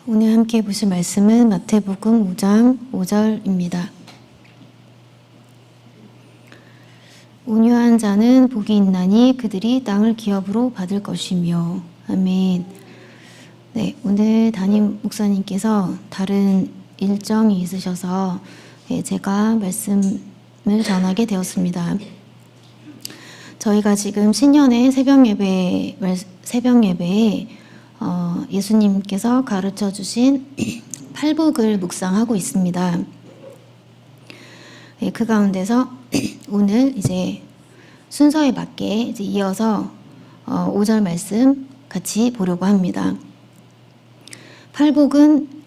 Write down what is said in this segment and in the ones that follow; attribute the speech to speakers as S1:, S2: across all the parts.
S1: 오늘 함께 보실 말씀은 마태복음 5장 5절입니다. 온유한 자는 복이 있나니 그들이 땅을 기업으로 받을 것이며. 아멘. 네, 오늘 담임 목사님께서 다른 일정이 있으셔서 제가 말씀을 전하게 되었습니다. 저희가 지금 신년의 새벽 예배에 예수님께서 가르쳐 주신 팔복을 묵상하고 있습니다. 그 가운데서 오늘 이제 순서에 맞게 이제 이어서 5절 말씀 같이 보려고 합니다. 팔복은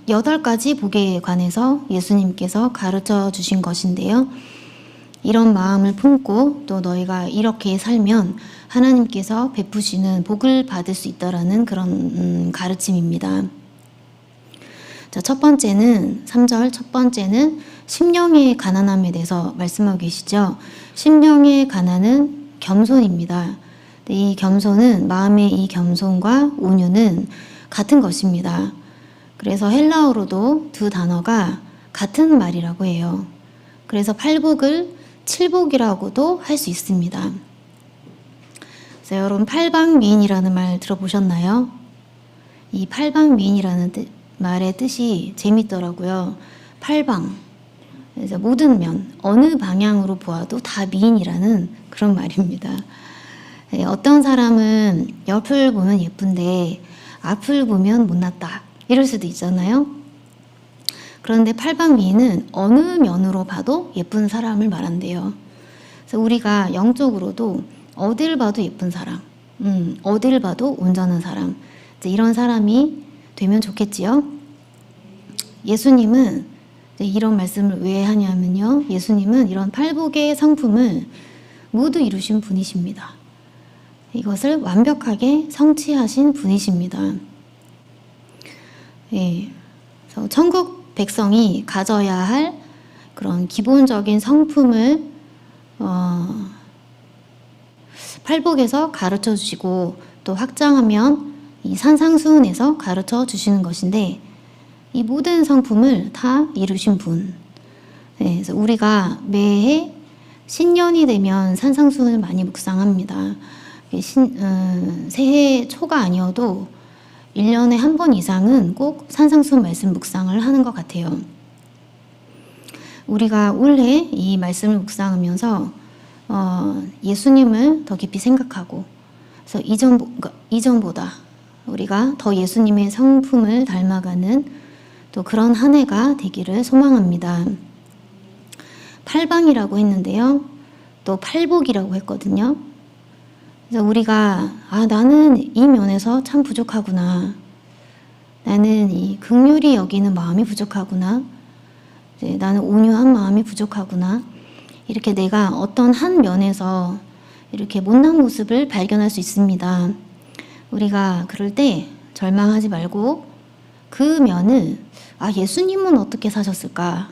S1: 8가지 복에 관해서 예수님께서 가르쳐 주신 것인데요. 이런 마음을 품고 또 너희가 이렇게 살면 하나님께서 베푸시는 복을 받을 수 있다라는 그런 가르침입니다. 자, 첫 번째는 3절 첫 번째는 심령의 가난함에 대해서 말씀하고 계시죠. 심령의 가난은 겸손입니다. 이 겸손은 마음의 이 겸손과 온유는 같은 것입니다. 그래서 헬라어로도 두 단어가 같은 말이라고 해요. 그래서 팔복을 칠복이라고도 할 수 있습니다. 그래서 여러분 팔방미인이라는 말 들어보셨나요? 이 팔방미인이라는 말의 뜻이 재밌더라고요. 팔방, 그래서 모든 면, 어느 방향으로 보아도 다 미인이라는 그런 말입니다. 어떤 사람은 옆을 보면 예쁜데 앞을 보면 못났다 이럴 수도 있잖아요. 그런데 팔방미인은 어느 면으로 봐도 예쁜 사람을 말한대요. 그래서 우리가 영적으로도 어딜 봐도 예쁜 사람, 어딜 봐도 온전한 사람, 이런 사람이 되면 좋겠지요. 예수님은 이런 말씀을 왜 하냐면요. 예수님은 이런 팔복의 성품을 모두 이루신 분이십니다. 이것을 완벽하게 성취하신 분이십니다. 예, 그래서 천국 백성이 가져야 할 그런 기본적인 성품을 팔복에서 가르쳐 주시고 또 확장하면 이 산상수훈에서 가르쳐 주시는 것인데 이 모든 성품을 다 이루신 분. 네, 그래서 우리가 매해 신년이 되면 산상수훈을 많이 묵상합니다. 새해 초가 아니어도 1년에 한 번 이상은 꼭 산상수훈 말씀 묵상을 하는 것 같아요. 우리가 올해 이 말씀을 묵상하면서 예수님을 더 깊이 생각하고 그래서 이전보다 우리가 더 예수님의 성품을 닮아가는 또 그런 한 해가 되기를 소망합니다. 팔방이라고 했는데요. 또 팔복이라고 했거든요. 그래서 우리가 나는 이 면에서 참 부족하구나. 나는 이 긍휼히 여기는 마음이 부족하구나. 나는 온유한 마음이 부족하구나. 이렇게 내가 어떤 한 면에서 이렇게 못난 모습을 발견할 수 있습니다. 우리가 그럴 때 절망하지 말고 그 면을 예수님은 어떻게 사셨을까?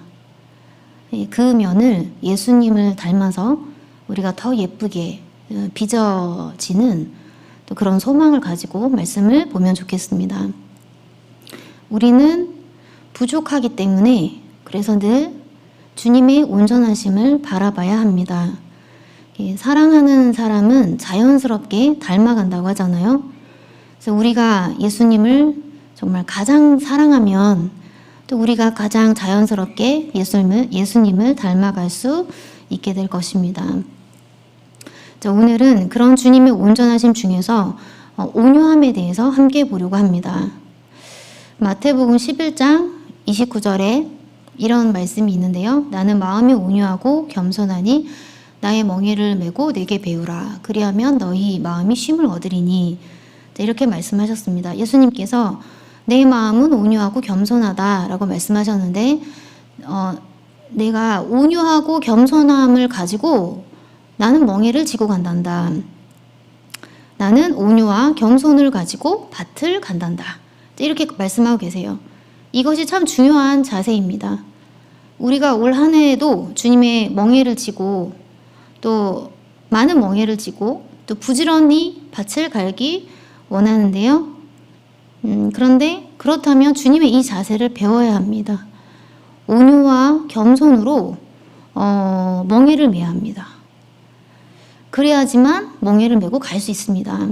S1: 그 면을 예수님을 닮아서 우리가 더 예쁘게 빚어지는 또 그런 소망을 가지고 말씀을 보면 좋겠습니다. 우리는 부족하기 때문에 그래서 늘 주님의 온전하심을 바라봐야 합니다. 사랑하는 사람은 자연스럽게 닮아간다고 하잖아요. 그래서 우리가 예수님을 정말 가장 사랑하면 또 우리가 가장 자연스럽게 예수님을 닮아갈 수 있게 될 것입니다. 오늘은 그런 주님의 온전하심 중에서 온유함에 대해서 함께 보려고 합니다. 마태복음 11장 29절에 이런 말씀이 있는데요. 나는 마음이 온유하고 겸손하니 나의 멍에를 메고 내게 배우라. 그리하면 너희 마음이 쉼을 얻으리니. 이렇게 말씀하셨습니다. 예수님께서 내 마음은 온유하고 겸손하다라고 말씀하셨는데 내가 온유하고 겸손함을 가지고 나는 멍에를 지고 간단다. 나는 온유와 겸손을 가지고 밭을 간단다. 이렇게 말씀하고 계세요. 이것이 참 중요한 자세입니다. 우리가 올 한 해에도 주님의 멍에를 지고 또 많은 멍에를 지고 또 부지런히 밭을 갈기 원하는데요. 그런데 그렇다면 주님의 이 자세를 배워야 합니다. 온유와 겸손으로 멍에를 매야 합니다. 그래야지만 멍에를 메고 갈 수 있습니다.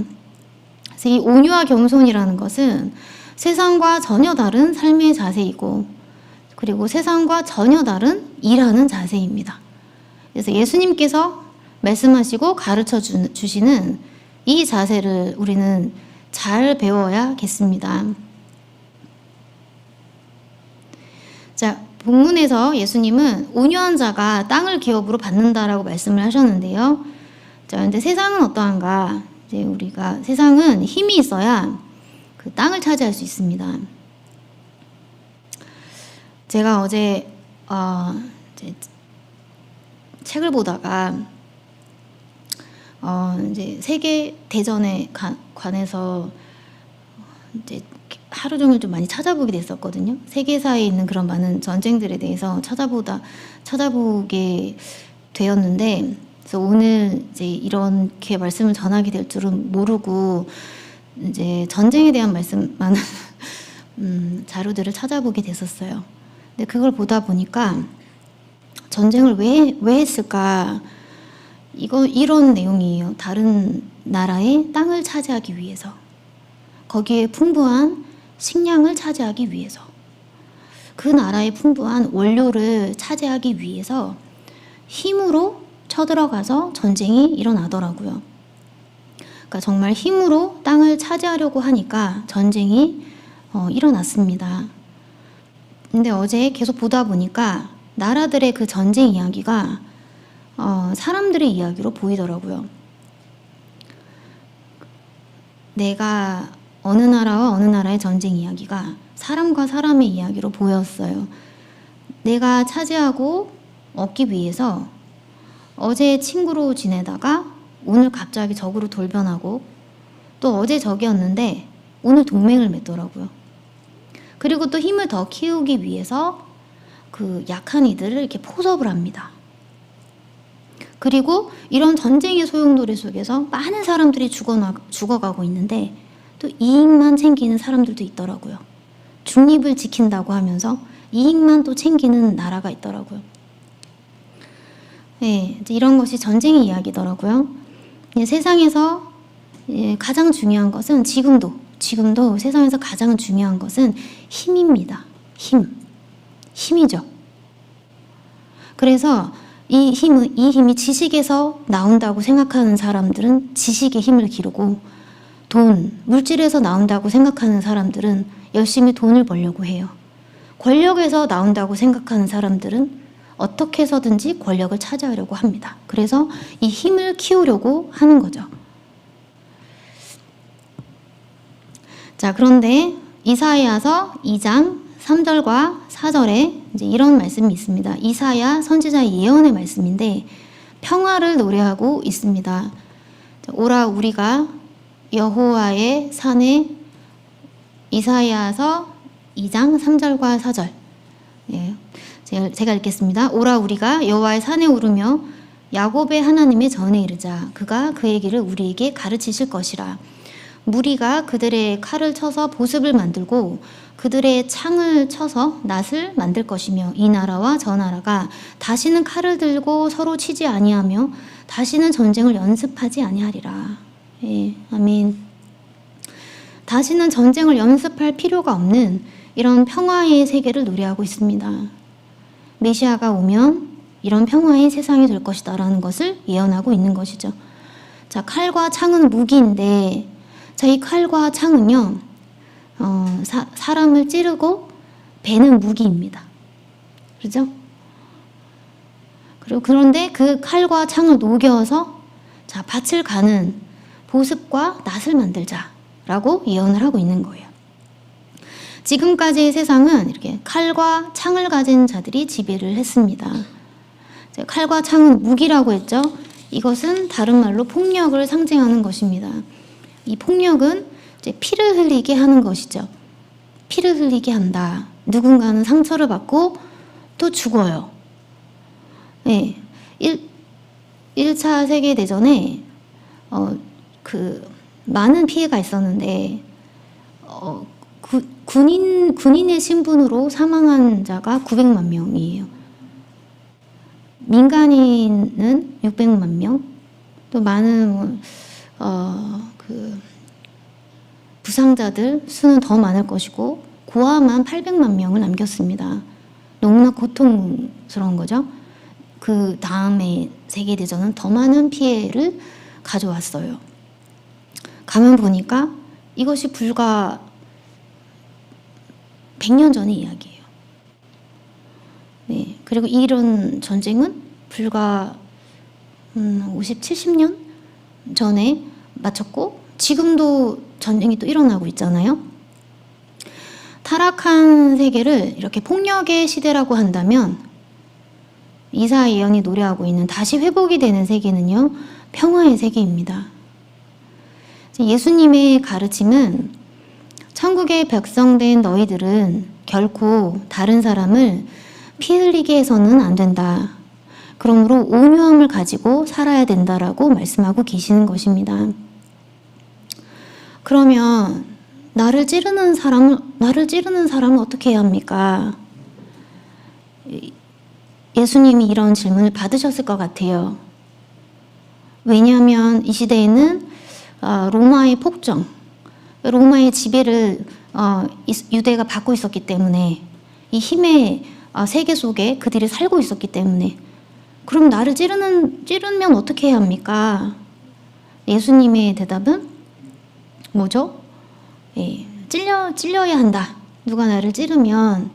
S1: 그래서 이 온유와 겸손이라는 것은 세상과 전혀 다른 삶의 자세이고, 그리고 세상과 전혀 다른 일하는 자세입니다. 그래서 예수님께서 말씀하시고 가르쳐 주시는 이 자세를 우리는 잘 배워야겠습니다. 자, 본문에서 예수님은 온유한 자가 땅을 기업으로 받는다라고 말씀을 하셨는데요. 자, 근데 세상은 어떠한가? 이제 우리가 세상은 힘이 있어야 그 땅을 차지할 수 있습니다. 제가 어제 이제 책을 보다가 이제 세계 대전에 관해서 이제 하루 종일 좀 많이 찾아보게 됐었거든요. 세계사에 있는 그런 많은 전쟁들에 대해서 찾아보게 되었는데, 그래서 오늘 이제 이렇게 말씀을 전하게 될 줄은 모르고 이제 전쟁에 대한 많은 자료들을 찾아보게 됐었어요. 근데 그걸 보다 보니까 전쟁을 왜 했을까? 이런 내용이에요. 다른 나라의 땅을 차지하기 위해서, 거기에 풍부한 식량을 차지하기 위해서, 그 나라의 풍부한 원료를 차지하기 위해서 힘으로 쳐들어가서 전쟁이 일어나더라고요. 그러니까 정말 힘으로 땅을 차지하려고 하니까 전쟁이 일어났습니다. 근데 어제 계속 보다 보니까 나라들의 그 전쟁 이야기가 사람들의 이야기로 보이더라고요. 내가 어느 나라와 어느 나라의 전쟁 이야기가 사람과 사람의 이야기로 보였어요. 내가 차지하고 얻기 위해서 어제 친구로 지내다가 오늘 갑자기 적으로 돌변하고, 또 어제 적이었는데 오늘 동맹을 맺더라고요. 그리고 또 힘을 더 키우기 위해서 그 약한 이들을 이렇게 포섭을 합니다. 그리고 이런 전쟁의 소용돌이 속에서 많은 사람들이 죽어가고 있는데 또 이익만 챙기는 사람들도 있더라고요. 중립을 지킨다고 하면서 이익만 또 챙기는 나라가 있더라고요. 네, 이제 이런 것이 전쟁의 이야기더라고요. 세상에서 가장 중요한 것은 지금도 세상에서 가장 중요한 것은 힘입니다. 힘이죠. 그래서 이 힘이 지식에서 나온다고 생각하는 사람들은 지식의 힘을 기르고, 물질에서 나온다고 생각하는 사람들은 열심히 돈을 벌려고 해요. 권력에서 나온다고 생각하는 사람들은 어떻게 해서든지 권력을 차지하려고 합니다. 그래서 이 힘을 키우려고 하는 거죠. 자, 그런데 이사야서 2장 3절과 4절에 이제 이런 말씀이 있습니다. 이사야 선지자의 예언의 말씀인데 평화를 노래하고 있습니다. 오라 우리가 여호와의 산에, 이사야서 2장 3절과 4절. 예, 제가 읽겠습니다. 오라 우리가 여호와의 산에 오르며 야곱의 하나님의 전에 이르자. 그가 그의 길을 우리에게 가르치실 것이라. 무리가 그들의 칼을 쳐서 보습을 만들고 그들의 창을 쳐서 낫을 만들 것이며, 이 나라와 저 나라가 다시는 칼을 들고 서로 치지 아니하며 다시는 전쟁을 연습하지 아니하리라. 예, 아멘. 다시는 전쟁을 연습할 필요가 없는 이런 평화의 세계를 노래하고 있습니다. 메시아가 오면 이런 평화의 세상이 될 것이다 라는 것을 예언하고 있는 것이죠. 자, 칼과 창은 무기인데, 자, 이 칼과 창은요, 사람을 찌르고 베는 무기입니다. 그렇죠? 그런데 그 칼과 창을 녹여서 자, 밭을 가는 보습과 낫을 만들자라고 예언을 하고 있는 거예요. 지금까지의 세상은 이렇게 칼과 창을 가진 자들이 지배를 했습니다. 칼과 창은 무기라고 했죠. 이것은 다른 말로 폭력을 상징하는 것입니다. 이 폭력은 이제 피를 흘리게 하는 것이죠. 피를 흘리게 한다. 누군가는 상처를 받고 또 죽어요. 네. 1차 세계대전에 많은 피해가 있었는데 군인의 신분으로 사망한 자가 900만 명이에요. 민간인은 600만 명, 또 많은 부상자들 수는 더 많을 것이고 고아만 800만 명을 남겼습니다. 너무나 고통스러운 거죠. 그 다음에 세계대전은 더 많은 피해를 가져왔어요. 가만 보니까 이것이 불과 100년 전의 이야기예요. 네, 그리고 이런 전쟁은 불과 50, 70년 전에 마쳤고 지금도 전쟁이 또 일어나고 있잖아요. 타락한 세계를 이렇게 폭력의 시대라고 한다면 이사야 예언이 노래하고 있는 다시 회복이 되는 세계는요, 평화의 세계입니다. 예수님의 가르침은 천국의 백성된 너희들은 결코 다른 사람을 피 흘리게 해서는 안 된다. 그러므로 온유함을 가지고 살아야 된다라고 말씀하고 계시는 것입니다. 그러면 나를 찌르는 사람은 어떻게 해야 합니까? 예수님이 이런 질문을 받으셨을 것 같아요. 왜냐하면 이 시대에는 로마의 폭정, 로마의 지배를 유대가 받고 있었기 때문에 이 힘의 세계 속에 그들이 살고 있었기 때문에 그럼 나를 찌르면 어떻게 해야 합니까? 예수님의 대답은 뭐죠? 찔려야 한다. 누가 나를 찌르면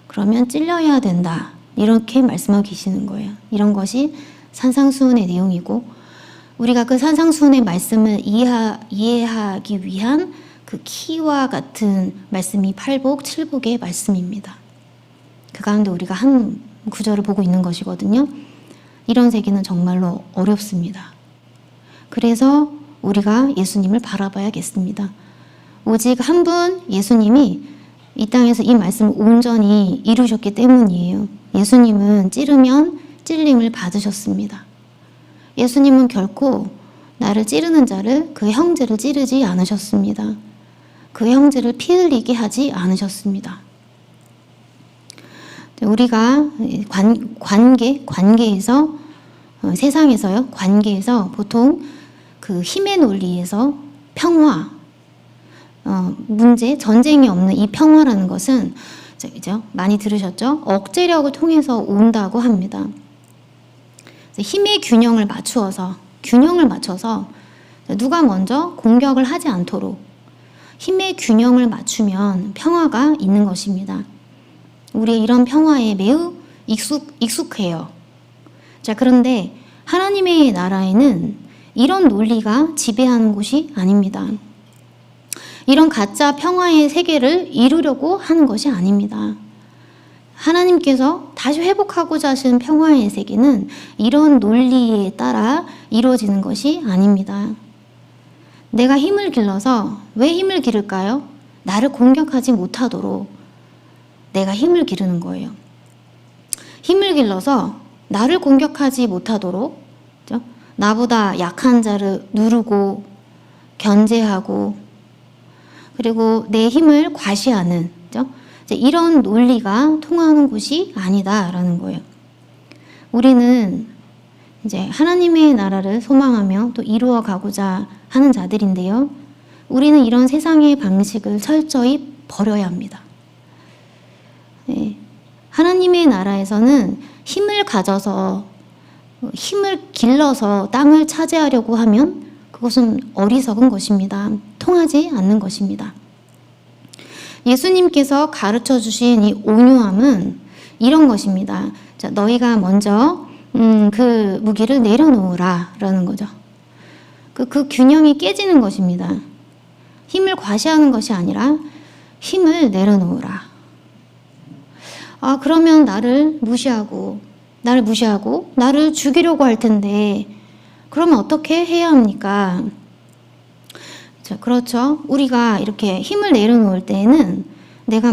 S1: 그러면 찔려야 된다. 이렇게 말씀하고 계시는 거예요. 이런 것이 산상수훈의 내용이고 우리가 그 산상수훈의 말씀을 이해하기 위한 그 키와 같은 말씀이 8복, 7복의 말씀입니다. 그 가운데 우리가 한 구절을 보고 있는 것이거든요. 이런 세계는 정말로 어렵습니다. 그래서 우리가 예수님을 바라봐야겠습니다. 오직 한 분 예수님이 이 땅에서 이 말씀을 온전히 이루셨기 때문이에요. 예수님은 찌르면 찔림을 받으셨습니다. 예수님은 결코 나를 찌르는 자를 그 형제를 찌르지 않으셨습니다. 그 형제를 피 흘리게 하지 않으셨습니다. 우리가 관계에서 세상에서요, 관계에서 보통 그 힘의 논리에서 평화, 문제, 전쟁이 없는 이 평화라는 것은 그죠? 많이 들으셨죠? 억제력을 통해서 온다고 합니다. 힘의 균형을 맞춰서 누가 먼저 공격을 하지 않도록 힘의 균형을 맞추면 평화가 있는 것입니다. 우리 이런 평화에 매우 익숙해요. 자, 그런데 하나님의 나라에는 이런 논리가 지배하는 곳이 아닙니다. 이런 가짜 평화의 세계를 이루려고 하는 것이 아닙니다. 하나님께서 다시 회복하고자 하시는 평화의 세계는 이런 논리에 따라 이루어지는 것이 아닙니다. 내가 힘을 길러서 왜 힘을 기를까요? 나를 공격하지 못하도록 내가 힘을 기르는 거예요. 힘을 길러서 나를 공격하지 못하도록 그렇죠? 나보다 약한 자를 누르고 견제하고 그리고 내 힘을 과시하는 그렇죠? 이런 논리가 통하는 곳이 아니다라는 거예요. 우리는 이제 하나님의 나라를 소망하며 또 이루어 가고자 하는 자들인데요. 우리는 이런 세상의 방식을 철저히 버려야 합니다. 네. 하나님의 나라에서는 힘을 가져서 힘을 길러서 땅을 차지하려고 하면 그것은 어리석은 것입니다. 통하지 않는 것입니다. 예수님께서 가르쳐 주신 이 온유함은 이런 것입니다. 자, 너희가 먼저 그 무기를 내려놓으라 라는 거죠. 그 균형이 깨지는 것입니다. 힘을 과시하는 것이 아니라 힘을 내려놓으라. 그러면 나를 무시하고 나를 죽이려고 할 텐데 그러면 어떻게 해야 합니까? 자, 그렇죠. 우리가 이렇게 힘을 내려놓을 때에는 내가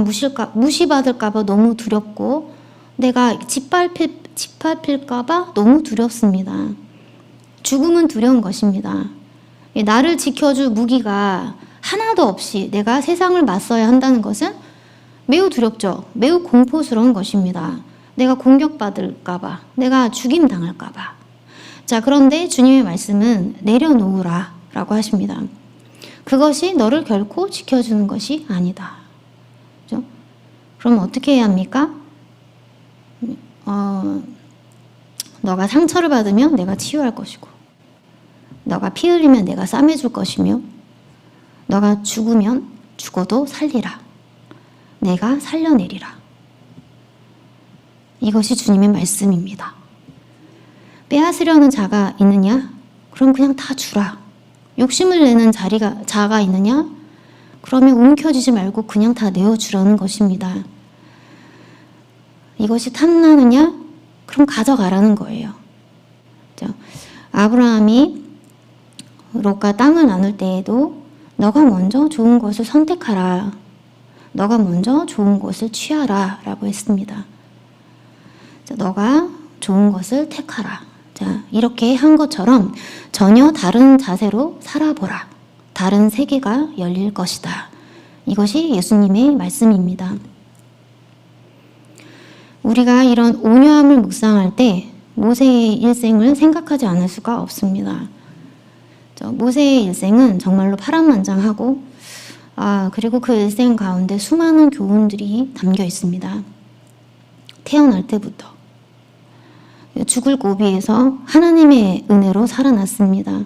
S1: 무시받을까 봐 너무 두렵고 내가 짓밟힐까 봐 너무 두렵습니다. 죽음은 두려운 것입니다. 나를 지켜줄 무기가 하나도 없이 내가 세상을 맞서야 한다는 것은 매우 두렵죠. 매우 공포스러운 것입니다. 내가 공격받을까봐, 내가 죽임당할까봐. 자, 그런데 주님의 말씀은 내려놓으라 라고 하십니다. 그것이 너를 결코 지켜주는 것이 아니다. 그죠? 그럼 어떻게 해야 합니까? 너가 상처를 받으면 내가 치유할 것이고, 너가 피 흘리면 내가 싸매줄 것이며, 너가 죽으면 죽어도 살리라. 내가 살려내리라. 이것이 주님의 말씀입니다. 빼앗으려는 자가 있느냐? 그럼 그냥 다 주라. 욕심을 내는 자가 있느냐? 그러면 움켜쥐지 말고 그냥 다 내어주라는 것입니다. 이것이 탐나느냐? 그럼 가져가라는 거예요. 그렇죠? 아브라함이 롯과 땅을 나눌 때에도 너가 먼저 좋은 것을 선택하라. 너가 먼저 좋은 것을 취하라 라고 했습니다. 자, 너가 좋은 것을 택하라. 자, 이렇게 한 것처럼 전혀 다른 자세로 살아보라. 다른 세계가 열릴 것이다. 이것이 예수님의 말씀입니다. 우리가 이런 온유함을 묵상할 때 모세의 일생을 생각하지 않을 수가 없습니다. 모세의 일생은 정말로 파란만장하고 그리고 그 일생 가운데 수많은 교훈들이 담겨 있습니다. 태어날 때부터 죽을 고비에서 하나님의 은혜로 살아났습니다.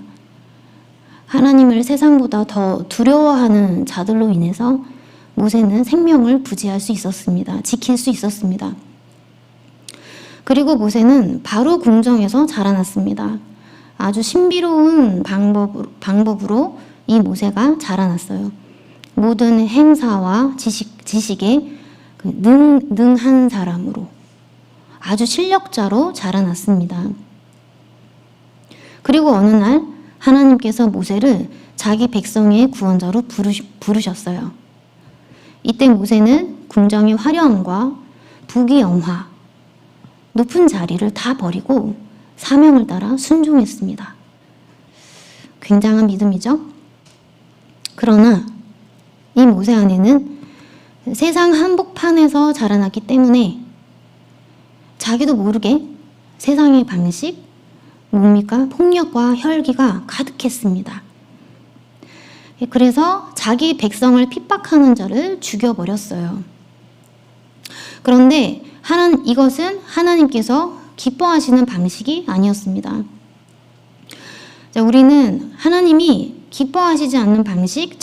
S1: 하나님을 세상보다 더 두려워하는 자들로 인해서 모세는 생명을 부지할 수 있었습니다. 지킬 수 있었습니다. 그리고 모세는 바로 궁정에서 자라났습니다. 아주 신비로운 방법으로 이 모세가 자라났어요. 모든 행사와 지식에 능한 사람으로, 아주 실력자로 자라났습니다. 그리고 어느 날 하나님께서 모세를 자기 백성의 구원자로 부르셨어요. 이때 모세는 궁정의 화려함과 부귀영화, 높은 자리를 다 버리고 사명을 따라 순종했습니다. 굉장한 믿음이죠? 그러나 이 모세 안에는 세상 한복판에서 자라났기 때문에 자기도 모르게 세상의 방식, 뭡니까? 폭력과 혈기가 가득했습니다. 그래서 자기 백성을 핍박하는 자를 죽여버렸어요. 그런데 이것은 하나님께서 기뻐하시는 방식이 아니었습니다. 자, 우리는 하나님이 기뻐하시지 않는 방식,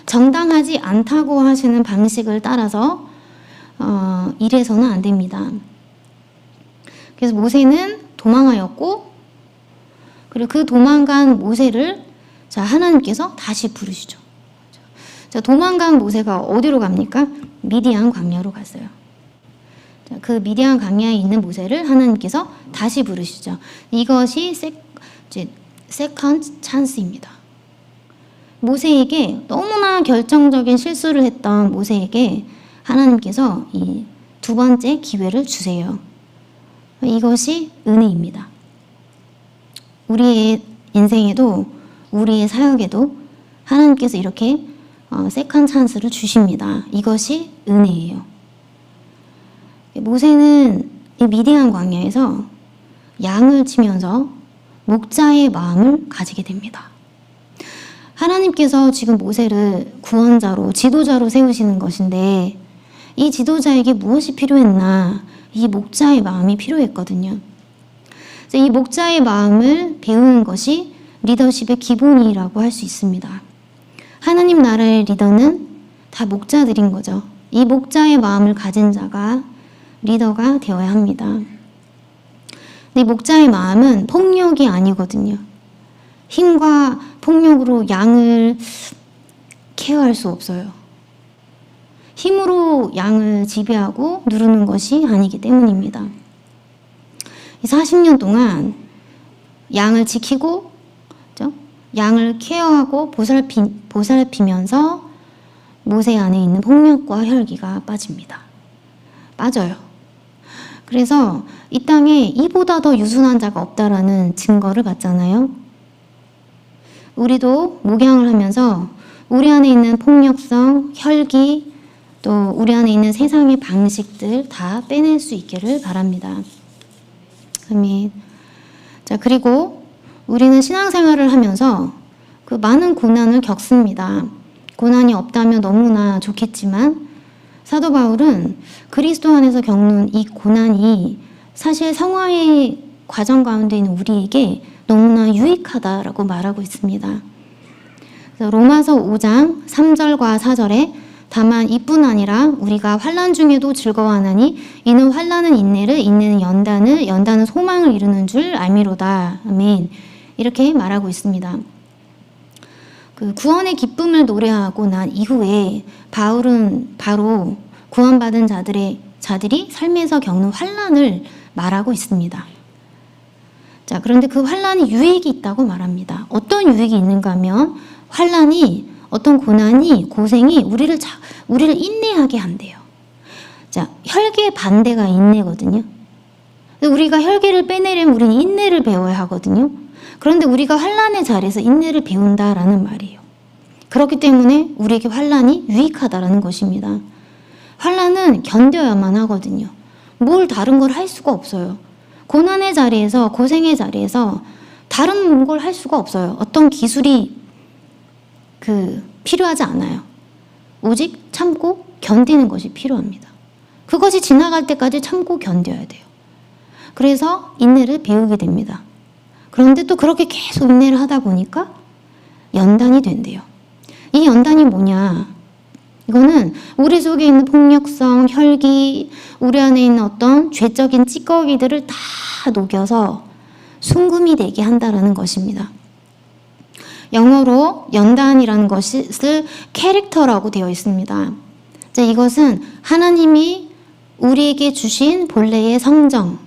S1: 정당하지 않다고 하시는 방식을 따라서 일해서는 안 됩니다. 그래서 모세는 도망하였고, 그리고 그 도망간 모세를 하나님께서 다시 부르시죠. 자, 도망간 모세가 어디로 갑니까? 미디안 광야로 갔어요. 자, 그 미디안 광야에 있는 모세를 하나님께서 다시 부르시죠. 이것이 세컨드 찬스입니다. 모세에게 너무나 결정적인 실수를 했던 모세에게 하나님께서 이 두 번째 기회를 주세요. 이것이 은혜입니다. 우리의 인생에도, 우리의 사역에도 하나님께서 이렇게 세컨드 찬스를 주십니다. 이것이 은혜예요. 모세는 이 미디안 광야에서 양을 치면서 목자의 마음을 가지게 됩니다. 하나님께서 지금 모세를 구원자로, 지도자로 세우시는 것인데 이 지도자에게 무엇이 필요했나? 이 목자의 마음이 필요했거든요. 이 목자의 마음을 배우는 것이 리더십의 기본이라고 할 수 있습니다. 하나님 나라의 리더는 다 목자들인 거죠. 이 목자의 마음을 가진 자가 리더가 되어야 합니다. 이 목자의 마음은 폭력이 아니거든요. 힘과 폭력으로 양을 케어할 수 없어요. 힘으로 양을 지배하고 누르는 것이 아니기 때문입니다. 40년 동안 양을 지키고, 그렇죠? 양을 케어하고 보살피면서 모세 안에 있는 폭력과 혈기가 빠져요. 그래서 이 땅에 이보다 더 유순한 자가 없다라는 증거를 받잖아요. 우리도 목양을 하면서 우리 안에 있는 폭력성, 혈기, 또 우리 안에 있는 세상의 방식들 다 빼낼 수 있기를 바랍니다. 아멘. 자, 그리고 우리는 신앙생활을 하면서 그 많은 고난을 겪습니다. 고난이 없다면 너무나 좋겠지만 사도 바울은 그리스도 안에서 겪는 이 고난이 사실 성화의 과정 가운데 있는 우리에게 너무나 유익하다라고 말하고 있습니다. 로마서 5장 3절과 4절에 다만 이뿐 아니라 우리가 환난 중에도 즐거워하나니 이는 환난은 인내를, 인내는 연단을, 연단은 소망을 이루는 줄 알미로다. 아멘. 이렇게 말하고 있습니다. 그 구원의 기쁨을 노래하고 난 이후에 바울은 바로 구원받은 자들이 삶에서 겪는 환난을 말하고 있습니다. 자, 그런데 그 환난이 유익이 있다고 말합니다. 어떤 유익이 있는가 하면 환난이, 어떤 고난이, 고생이 우리를 인내하게 한대요. 자, 혈기의 반대가 인내거든요. 우리가 혈기를 빼내려면 우리는 인내를 배워야 하거든요. 그런데 우리가 환난의 자리에서 인내를 배운다라는 말이에요. 그렇기 때문에 우리에게 환난이 유익하다라는 것입니다. 환난은 견뎌야만 하거든요. 뭘 다른 걸 할 수가 없어요. 고난의 자리에서, 고생의 자리에서 다른 걸 할 수가 없어요. 어떤 기술이 필요하지 않아요. 오직 참고 견디는 것이 필요합니다. 그것이 지나갈 때까지 참고 견뎌야 돼요. 그래서 인내를 배우게 됩니다. 그런데 또 그렇게 계속 인내를 하다 보니까 연단이 된대요. 이 연단이 뭐냐? 이거는 우리 속에 있는 폭력성, 혈기, 우리 안에 있는 어떤 죄적인 찌꺼기들을 다 녹여서 순금이 되게 한다라는 것입니다. 영어로 연단이라는 것을 캐릭터라고 되어 있습니다. 자, 이것은 하나님이 우리에게 주신 본래의 성정,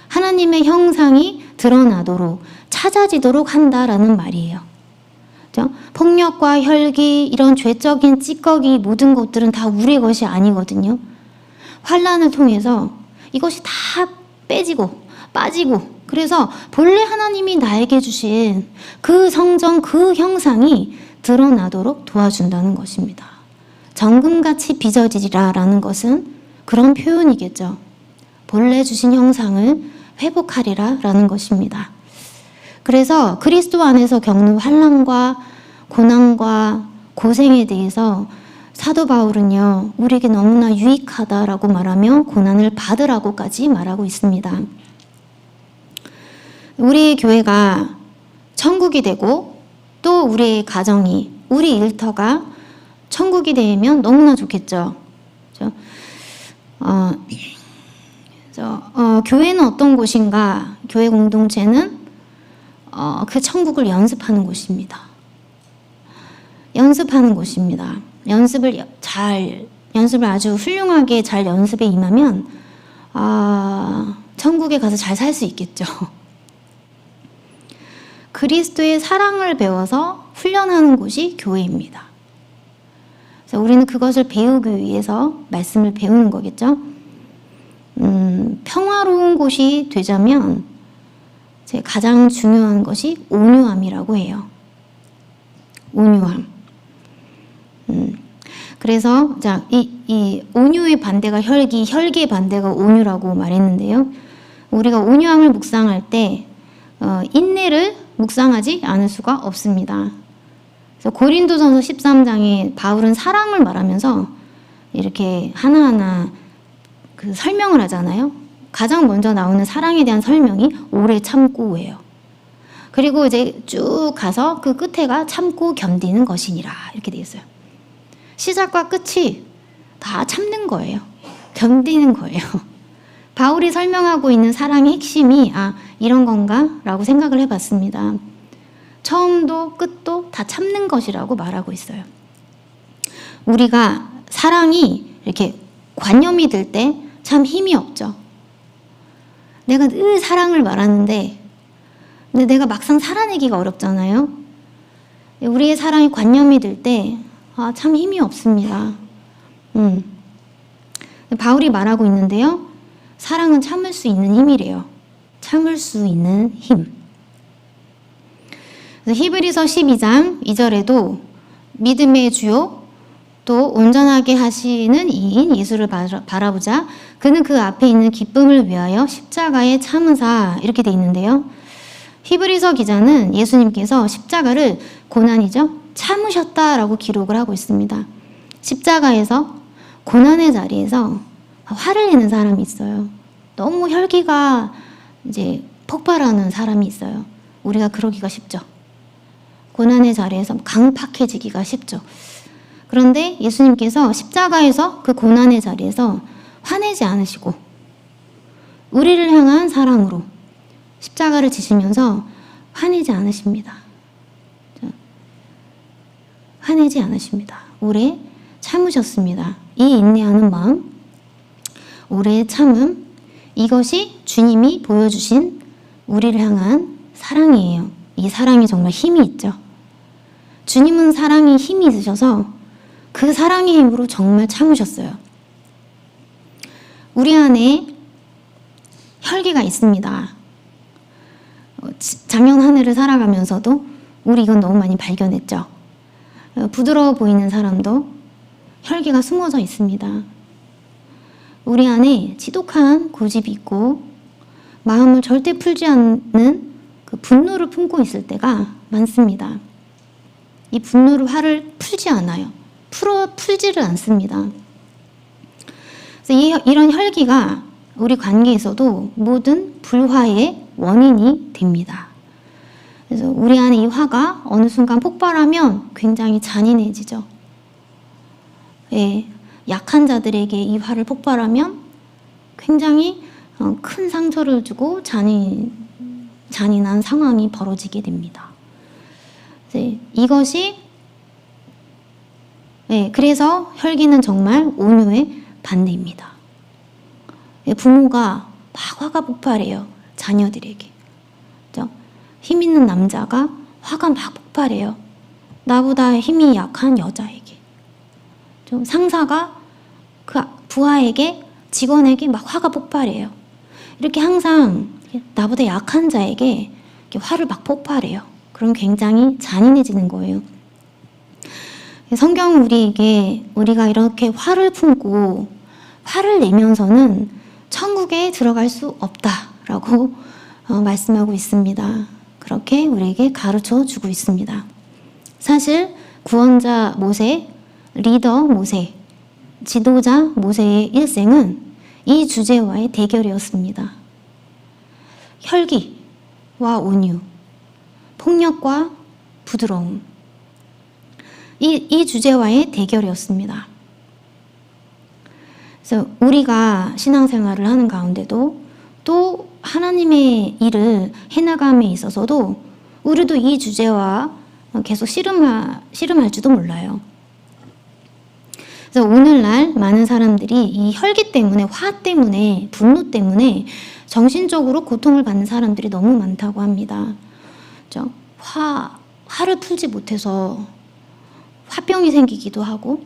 S1: 하나님의 형상이 드러나도록 찾아지도록 한다라는 말이에요. 폭력과 혈기, 이런 죄적인 찌꺼기 모든 것들은 다 우리의 것이 아니거든요. 환난을 통해서 이것이 다 빠지고 그래서 본래 하나님이 나에게 주신 그 성정, 그 형상이 드러나도록 도와준다는 것입니다. 정금같이 빚어지리라 라는 것은 그런 표현이겠죠. 본래 주신 형상을 회복하리라 라는 것입니다. 그래서 그리스도 안에서 겪는 환난과 고난과 고생에 대해서 사도 바울은요, 우리에게 너무나 유익하다라고 말하며 고난을 받으라고까지 말하고 있습니다. 우리 교회가 천국이 되고 또 우리의 가정이, 우리 일터가 천국이 되면 너무나 좋겠죠. 교회는 어떤 곳인가? 교회 공동체는 그 천국을 연습하는 곳입니다. 연습을 아주 훌륭하게 잘 연습에 임하면 천국에 가서 잘 살 수 있겠죠. 그리스도의 사랑을 배워서 훈련하는 곳이 교회입니다. 그래서 우리는 그것을 배우기 위해서 말씀을 배우는 거겠죠. 평화로운 곳이 되자면 제 가장 중요한 것이 온유함이라고 해요. 온유함. 그래서 이 온유의 반대가 혈기, 혈기의 반대가 온유라고 말했는데요. 우리가 온유함을 묵상할 때 인내를 묵상하지 않을 수가 없습니다. 그래서 고린도전서 13장에 바울은 사랑을 말하면서 이렇게 하나하나 설명을 하잖아요. 가장 먼저 나오는 사랑에 대한 설명이 오래 참고예요. 그리고 이제 쭉 가서 그 끝에가 참고 견디는 것이니라 이렇게 돼 있어요. 시작과 끝이 다 참는 거예요. 견디는 거예요. 바울이 설명하고 있는 사랑의 핵심이 이런 건가? 라고 생각을 해봤습니다. 처음도 끝도 다 참는 것이라고 말하고 있어요. 우리가 사랑이 이렇게 관념이 들 때 참 힘이 없죠. 내가 늘 사랑을 말하는데 근데 내가 막상 살아내기가 어렵잖아요. 우리의 사랑이 관념이 들 때 참 힘이 없습니다. 바울이 말하고 있는데요. 사랑은 참을 수 있는 힘이래요. 참을 수 있는 힘. 그래서 히브리서 12장 2절에도 믿음의 주요 또 온전하게 하시는 이인 예수를 바라보자. 그는 그 앞에 있는 기쁨을 위하여 십자가에 참으사, 이렇게 돼 있는데요. 히브리서 기자는 예수님께서 십자가를 고난이죠, 참으셨다라고 기록을 하고 있습니다. 십자가에서 고난의 자리에서 화를 내는 사람이 있어요. 너무 혈기가 이제 폭발하는 사람이 있어요. 우리가 그러기가 쉽죠. 고난의 자리에서 강팍해지기가 쉽죠. 그런데 예수님께서 십자가에서 그 고난의 자리에서 화내지 않으시고 우리를 향한 사랑으로 십자가를 지시면서 화내지 않으십니다. 화내지 않으십니다. 오래 참으셨습니다. 이 인내하는 마음, 오래 참음, 이것이 주님이 보여주신 우리를 향한 사랑이에요. 이 사랑이 정말 힘이 있죠. 주님은 사랑에 힘이 있으셔서 그 사랑의 힘으로 정말 참으셨어요. 우리 안에 혈기가 있습니다. 작년 한 해를 살아가면서도 우리 이건 너무 많이 발견했죠. 부드러워 보이는 사람도 혈기가 숨어져 있습니다. 우리 안에 지독한 고집이 있고 마음을 절대 풀지 않는 그 분노를 품고 있을 때가 많습니다. 이 분노를, 화를 풀지 않아요. 풀지를 않습니다. 그래서 이런 혈기가 우리 관계에서도 모든 불화의 원인이 됩니다. 그래서 우리 안에 이 화가 어느 순간 폭발하면 굉장히 잔인해지죠. 예, 약한 자들에게 이 화를 폭발하면 굉장히 큰 상처를 주고 잔인한 상황이 벌어지게 됩니다. 이것이 그래서 혈기는 정말 온유의 반대입니다. 부모가 막 화가 폭발해요. 자녀들에게. 그렇죠? 힘 있는 남자가 화가 막 폭발해요. 나보다 힘이 약한 여자에게. 좀 상사가 그 부하에게, 직원에게 막 화가 폭발해요. 이렇게 항상 나보다 약한 자에게 이렇게 화를 막 폭발해요. 그럼 굉장히 잔인해지는 거예요. 성경은 우리가 이렇게 화를 품고 화를 내면서는 천국에 들어갈 수 없다라고 말씀하고 있습니다. 그렇게 우리에게 가르쳐 주고 있습니다. 사실 구원자 모세, 리더 모세, 지도자 모세의 일생은 이 주제와의 대결이었습니다. 혈기와 온유, 폭력과 부드러움, 이 주제와의 대결이었습니다. 그래서 우리가 신앙생활을 하는 가운데도 또 하나님의 일을 해나감에 있어서도 우리도 이 주제와 계속 씨름할지도 몰라요. 그래서 오늘날 많은 사람들이 이 혈기 때문에, 화 때문에, 분노 때문에 정신적으로 고통을 받는 사람들이 너무 많다고 합니다. 그렇죠? 화를 풀지 못해서 화병이 생기기도 하고,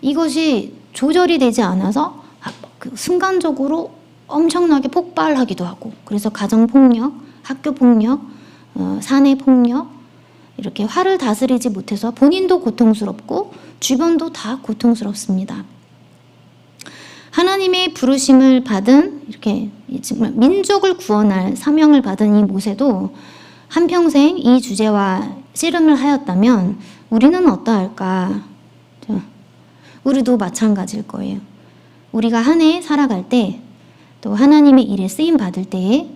S1: 이것이 조절이 되지 않아서 순간적으로 엄청나게 폭발하기도 하고, 그래서 가정폭력, 학교폭력, 사내폭력, 이렇게 화를 다스리지 못해서 본인도 고통스럽고 주변도 다 고통스럽습니다. 하나님의 부르심을 받은, 이렇게 정말 민족을 구원할 사명을 받은 이 모세도 한평생 이 주제와 씨름을 하였다면 우리는 어떠할까? 우리도 마찬가지일 거예요. 우리가 한 해 살아갈 때, 또 하나님의 일에 쓰임 받을 때에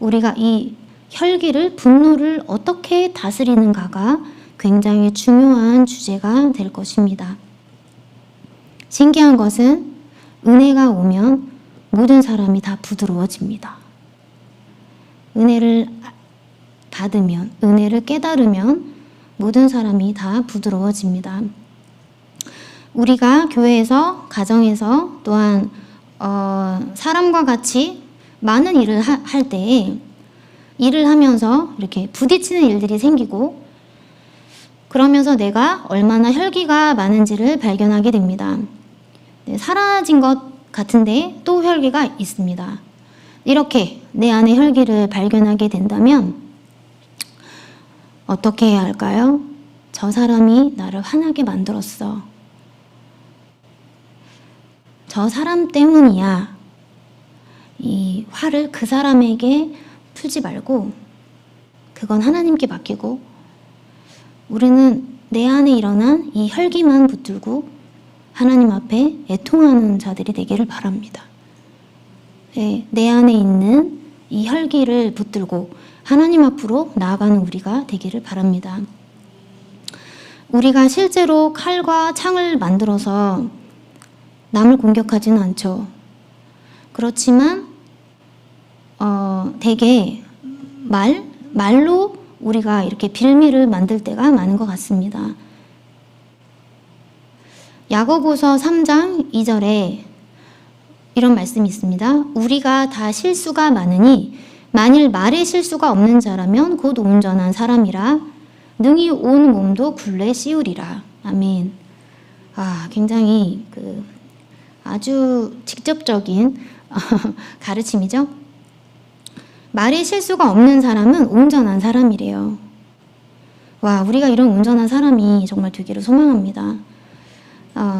S1: 우리가 이 혈기를, 분노를 어떻게 다스리는가가 굉장히 중요한 주제가 될 것입니다. 신기한 것은 은혜가 오면 모든 사람이 다 부드러워집니다. 은혜를 받으면, 은혜를 깨달으면 모든 사람이 다 부드러워집니다. 우리가 교회에서, 가정에서, 또한 사람과 같이 많은 일을 할 때에 일을 하면서 이렇게 부딪히는 일들이 생기고, 그러면서 내가 얼마나 혈기가 많은지를 발견하게 됩니다. 사라진 것 같은데 또 혈기가 있습니다. 이렇게 내 안에 혈기를 발견하게 된다면 어떻게 해야 할까요? 저 사람이 나를 화나게 만들었어. 저 사람 때문이야. 이 화를 그 사람에게 풀지 말고 그건 하나님께 맡기고 우리는 내 안에 일어난 이 혈기만 붙들고 하나님 앞에 애통하는 자들이 되기를 바랍니다. 네, 내 안에 있는 이 혈기를 붙들고 하나님 앞으로 나아가는 우리가 되기를 바랍니다. 우리가 실제로 칼과 창을 만들어서 남을 공격하지는 않죠. 그렇지만 되게 말로 우리가 이렇게 빌미를 만들 때가 많은 것 같습니다. 야고보서 3장 2절에 이런 말씀이 있습니다. 우리가 다 실수가 많으니 만일 말에 실수가 없는 자라면 곧 온전한 사람이라 능히 온 몸도 굴레 씌우리라. 아멘. 굉장히 아주 직접적인 가르침이죠. 말에 실수가 없는 사람은 온전한 사람이래요. 와, 우리가 이런 온전한 사람이 정말 되기를 소망합니다.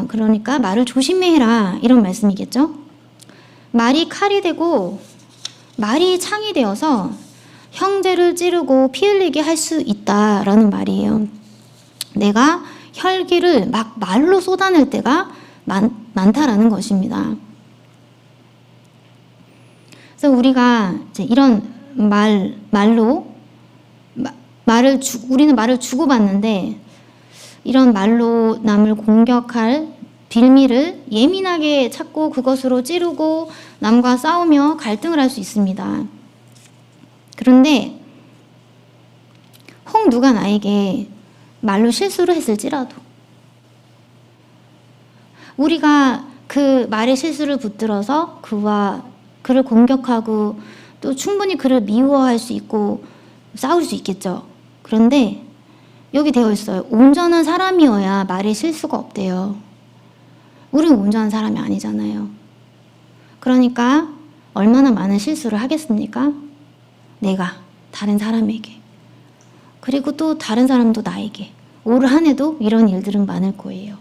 S1: 그러니까 말을 조심해라 이런 말씀이겠죠. 말이 칼이 되고 말이 창이 되어서 형제를 찌르고 피 흘리게 할 수 있다라는 말이에요. 내가 혈기를 막 말로 쏟아낼 때가 많다라는 것입니다. 그래서 우리가 이제 이런 우리는 말을 주고받는데 이런 말로 남을 공격할 빌미를 예민하게 찾고 그것으로 찌르고 남과 싸우며 갈등을 할 수 있습니다. 그런데 혹 누가 나에게 말로 실수를 했을지라도 우리가 그 말의 실수를 붙들어서 그를 공격하고 또 충분히 그를 미워할 수 있고 싸울 수 있겠죠. 그런데 여기 되어 있어요. 온전한 사람이어야 말에 실수가 없대요. 우리는 온전한 사람이 아니잖아요. 그러니까 얼마나 많은 실수를 하겠습니까? 내가 다른 사람에게 그리고 또 다른 사람도 나에게 올 한 해도 이런 일들은 많을 거예요.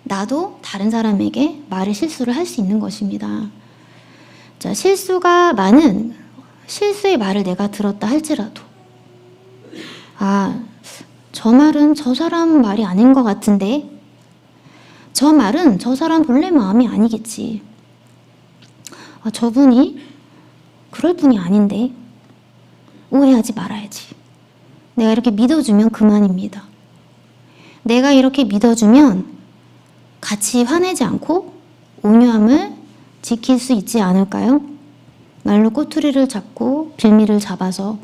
S1: 나도 다른 사람에게 말의 실수를 할 수 있는 것입니다. 자, 실수가 많은 실수의 말을 내가 들었다 할지라도 저 말은 저 사람 말이 아닌 것 같은데 저 말은 저 사람 본래 마음이 아니겠지. 저분이 그럴 분이 아닌데 오해하지 말아야지. 내가 이렇게 믿어주면 그만입니다. 내가 이렇게 믿어주면 같이 화내지 않고 온유함을 지킬 수 있지 않을까요? 말로 꼬투리를 잡고 빌미를 잡아서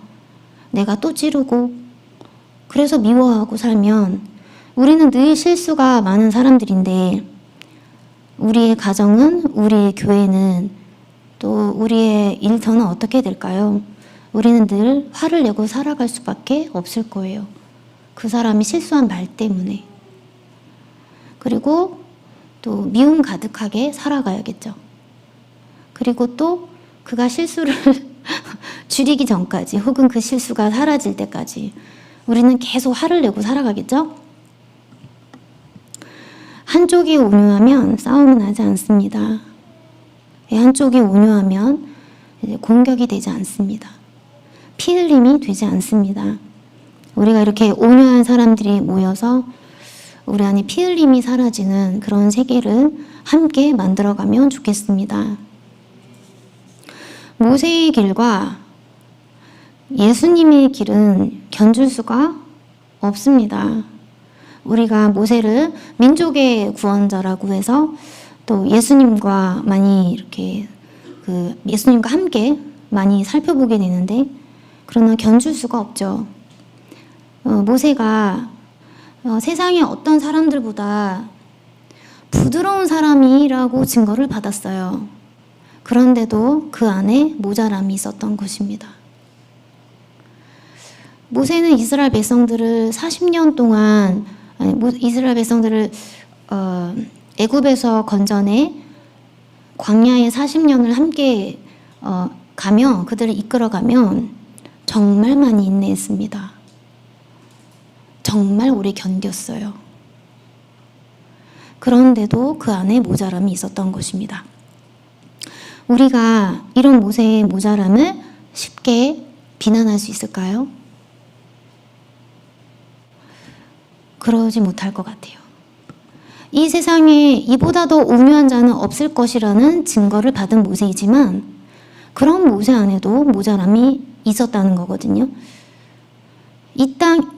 S1: 내가 또 찌르고 그래서 미워하고 살면 우리는 늘 실수가 많은 사람들인데 우리의 가정은, 우리의 교회는, 또 우리의 일터는 어떻게 될까요? 우리는 늘 화를 내고 살아갈 수밖에 없을 거예요. 그 사람이 실수한 말 때문에. 그리고 또 미움 가득하게 살아가야겠죠. 그리고 또 그가 실수를 줄이기 전까지 혹은 그 실수가 사라질 때까지 우리는 계속 화를 내고 살아가겠죠? 한쪽이 온유하면 싸움은 하지 않습니다. 한쪽이 온유하면 이제 공격이 되지 않습니다. 피 흘림이 되지 않습니다. 우리가 이렇게 온유한 사람들이 모여서 우리 안에 피 흘림이 사라지는 그런 세계를 함께 만들어가면 좋겠습니다. 모세의 길과 예수님의 길은 견줄 수가 없습니다. 우리가 모세를 민족의 구원자라고 해서 또 예수님과 많이 이렇게 예수님과 함께 많이 살펴보게 되는데 그러나 견줄 수가 없죠. 모세가 세상의 어떤 사람들보다 부드러운 사람이라고 증거를 받았어요. 그런데도 그 안에 모자람이 있었던 것입니다. 모세는 이스라엘 백성들을 40년 동안 이스라엘 백성들을 애굽에서 건져내 광야에 40년을 함께 가며 그들을 이끌어가면 정말 많이 인내했습니다. 정말 오래 견뎠어요. 그런데도 그 안에 모자람이 있었던 것입니다. 우리가 이런 모세의 모자람을 쉽게 비난할 수 있을까요? 그러지 못할 것 같아요. 이 세상에 이보다 더 온유한 자는 없을 것이라는 증거를 받은 모세이지만 그런 모세 안에도 모자람이 있었다는 거거든요. 이 땅에서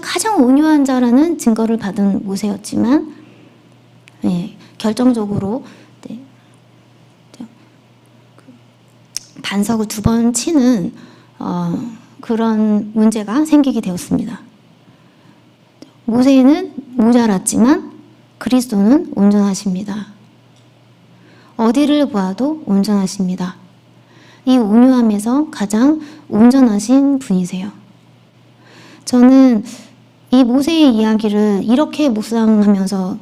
S1: 가장 온유한 자라는 증거를 받은 모세였지만 결정적으로 반석을 2번 치는 그런 문제가 생기게 되었습니다. 모세는 모자랐지만 그리스도는 온전하십니다. 어디를 보아도 온전하십니다. 이 온유함에서 가장 온전하신 분이세요. 저는 이 모세의 이야기를 이렇게 묵상하면서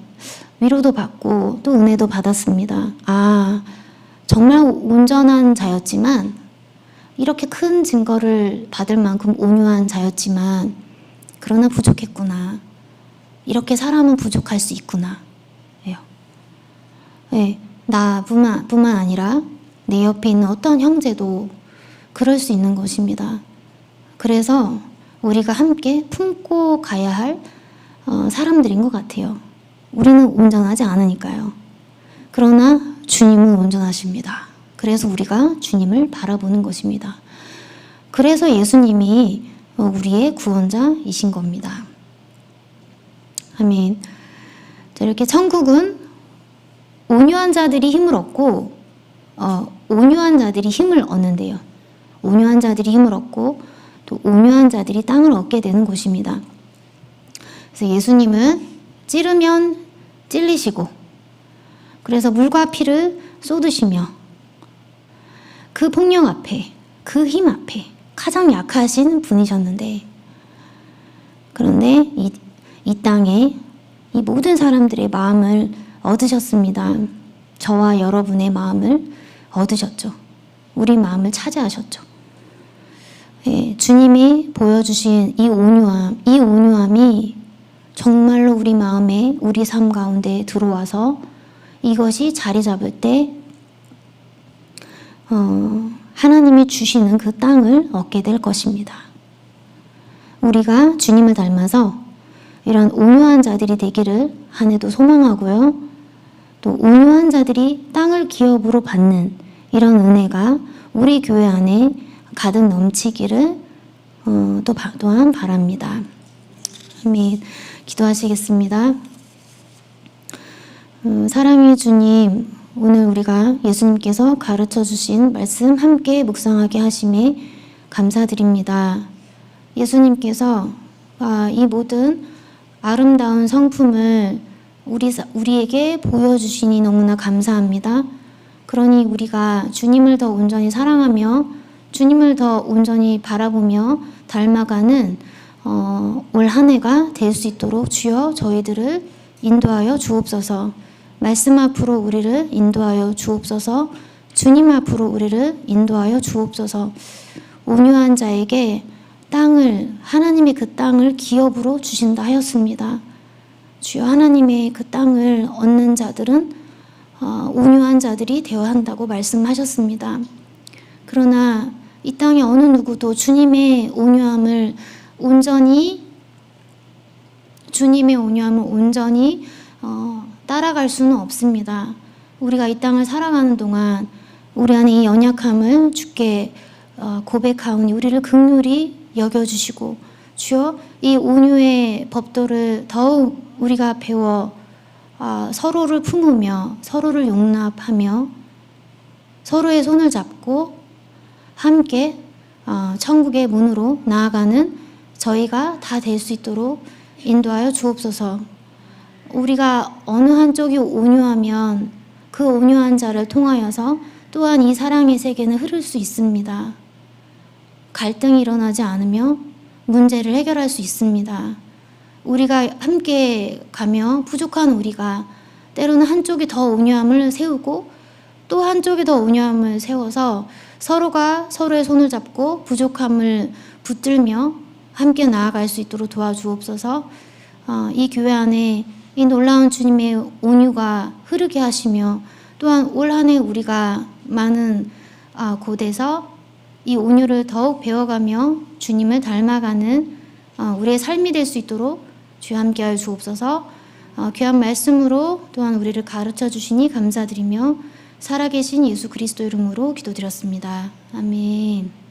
S1: 위로도 받고 또 은혜도 받았습니다. 정말 온전한 자였지만 이렇게 큰 증거를 받을 만큼 온유한 자였지만 그러나 부족했구나. 이렇게 사람은 부족할 수 있구나. 나뿐만 아니라 내 옆에 있는 어떤 형제도 그럴 수 있는 것입니다. 그래서 우리가 함께 품고 가야 할 사람들인 것 같아요. 우리는 온전하지 않으니까요. 그러나 주님은 온전하십니다. 그래서 우리가 주님을 바라보는 것입니다. 그래서 예수님이 우리의 구원자이신 겁니다. 아멘. 이렇게 천국은 온유한 자들이 힘을 얻고 온유한 자들이 힘을 얻는데요. 온유한 자들이 힘을 얻고 또 온유한 자들이 땅을 얻게 되는 곳입니다. 그래서 예수님은 찌르면 찔리시고 그래서 물과 피를 쏟으시며 그 폭력 앞에 그 힘 앞에 가장 약하신 분이셨는데 그런데 이 땅에 이 모든 사람들의 마음을 얻으셨습니다. 저와 여러분의 마음을 얻으셨죠. 우리 마음을 차지하셨죠. 주님이 보여주신 이 온유함이 정말로 우리 마음에 우리 삶 가운데 들어와서 이것이 자리 잡을 때 하나님이 주시는 그 땅을 얻게 될 것입니다. 우리가 주님을 닮아서 이런 온유한 자들이 되기를 한 해도 소망하고요. 또 온유한 자들이 땅을 기업으로 받는 이런 은혜가 우리 교회 안에 가득 넘치기를 또한 바랍니다. 아멘. 기도하시겠습니다. 사랑의 주님, 오늘 우리가 예수님께서 가르쳐 주신 말씀 함께 묵상하게 하심에 감사드립니다. 예수님께서 이 모든 아름다운 성품을 우리에게 보여주시니 너무나 감사합니다. 그러니 우리가 주님을 더 온전히 사랑하며 주님을 더 온전히 바라보며 닮아가는 올 한 해가 될 수 있도록 주여 저희들을 인도하여 주옵소서. 말씀 앞으로 우리를 인도하여 주옵소서. 주님 앞으로 우리를 인도하여 주옵소서. 온유한 자에게 하나님의 그 땅을 기업으로 주신다 하였습니다. 주여 하나님의 그 땅을 얻는 자들은 온유한 자들이 되어야 한다고 말씀하셨습니다. 그러나 이 땅에 어느 누구도 주님의 온유함을 온전히 따라갈 수는 없습니다. 우리가 이 땅을 살아가는 동안 우리 안에 이 연약함을 주께 고백하오니 우리를 긍휼히 여겨주시고 주여 이 온유의 법도를 더욱 우리가 배워 서로를 품으며 서로를 용납하며 서로의 손을 잡고 함께 천국의 문으로 나아가는 저희가 다 될 수 있도록 인도하여 주옵소서. 우리가 어느 한쪽이 온유하면 그 온유한 자를 통하여서 또한 이 사랑의 세계는 흐를 수 있습니다. 갈등이 일어나지 않으며 문제를 해결할 수 있습니다. 우리가 함께 가며 부족한 우리가 때로는 한쪽이 더 온유함을 세우고 또 한쪽이 더 온유함을 세워서 서로가 서로의 손을 잡고 부족함을 붙들며 함께 나아갈 수 있도록 도와주옵소서. 이 교회 안에 이 놀라운 주님의 온유가 흐르게 하시며 또한 올 한 해 우리가 많은 곳에서 이 온유를 더욱 배워가며 주님을 닮아가는 우리의 삶이 될 수 있도록 주여 함께하여 주옵소서. 귀한 말씀으로 또한 우리를 가르쳐 주시니 감사드리며 살아계신 예수 그리스도 이름으로 기도드렸습니다. 아멘.